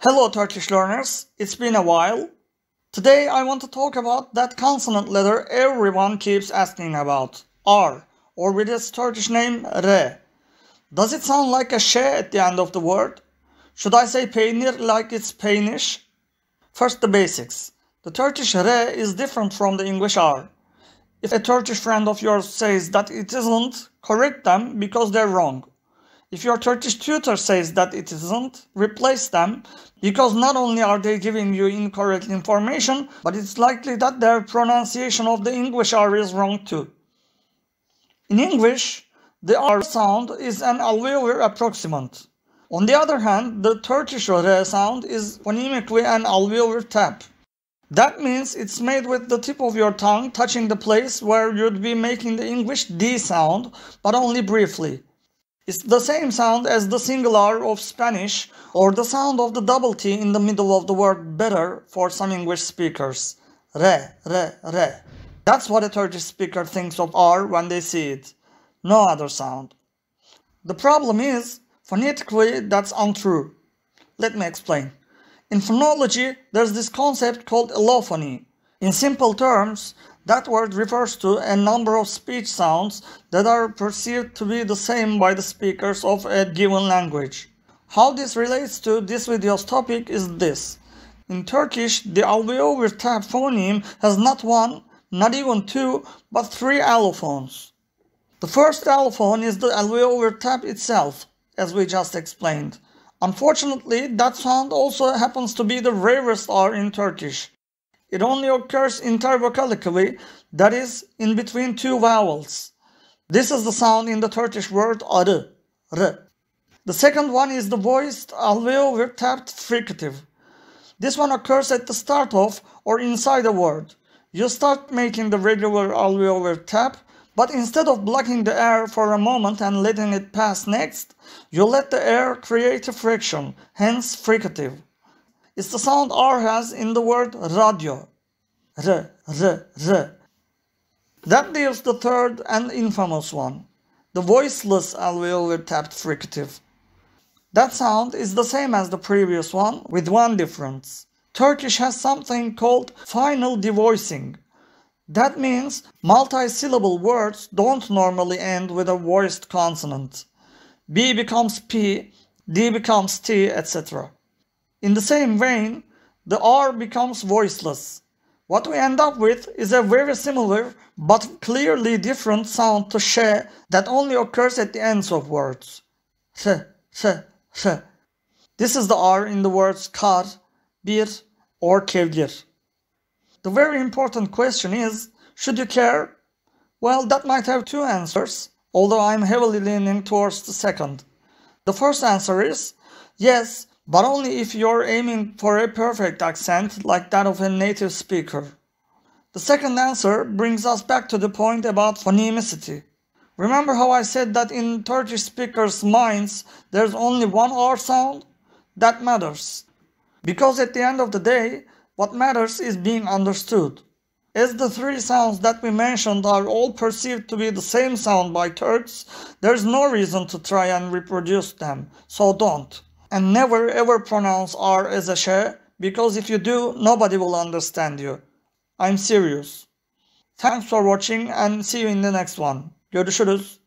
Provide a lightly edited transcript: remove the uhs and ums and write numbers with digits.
Hello Turkish learners, it's been a while. Today I want to talk about that consonant letter everyone keeps asking about, R, or with its Turkish name, R. Does it sound like a sh at the end of the word? Should I say peynir like it's peynish? First the basics. The Turkish R is different from the English R. If a Turkish friend of yours says that it isn't, correct them because they're wrong. If your Turkish tutor says that it isn't, replace them because not only are they giving you incorrect information, but it's likely that their pronunciation of the English R is wrong too. In English, the R sound is an alveolar approximant. On the other hand, the Turkish R sound is phonemically an alveolar tap. That means it's made with the tip of your tongue touching the place where you'd be making the English D sound, but only briefly. It's the same sound as the single R of Spanish or the sound of the double T in the middle of the word better for some English speakers. Re, re, re. That's what a Turkish speaker thinks of R when they see it. No other sound. The problem is, phonetically that's untrue. Let me explain. In phonology, there's this concept called allophony. In simple terms, that word refers to a number of speech sounds that are perceived to be the same by the speakers of a given language. How this relates to this video's topic is this. In Turkish, the alveolar tap phoneme has not one, not even two, but three allophones. The first allophone is the alveolar tap itself, as we just explained. Unfortunately, that sound also happens to be the rarest R in Turkish. It only occurs intervocalically, that is, in between two vowels. This is the sound in the Turkish word arı, r. The second one is the voiced alveolar tapped fricative. This one occurs at the start of or inside a word. You start making the regular alveolar tap, but instead of blocking the air for a moment and letting it pass next, you let the air create a friction, hence fricative. It's the sound R has in the word radio. R, r, r. That leaves the third and infamous one, the voiceless alveolar tapped fricative. That sound is the same as the previous one, with one difference. Turkish has something called final devoicing. That means multi-syllable words don't normally end with a voiced consonant. B becomes P, D becomes T, etc. In the same vein, the R becomes voiceless. What we end up with is a very similar but clearly different sound to sh that only occurs at the ends of words. Sh, sh, sh. This is the R in the words kar, bir, or kevgir. The very important question is, should you care? Well, that might have two answers, although I'm heavily leaning towards the second. The first answer is, yes, but only if you're aiming for a perfect accent like that of a native speaker. The second answer brings us back to the point about phonemicity. Remember how I said that in Turkish speakers' minds there's only one R sound? That matters. Because at the end of the day, what matters is being understood. As the three sounds that we mentioned are all perceived to be the same sound by Turks, there's no reason to try and reproduce them, so don't. And never ever pronounce R as a sh, because if you do, nobody will understand you. I'm serious. Thanks for watching and see you in the next one. Görüşürüz.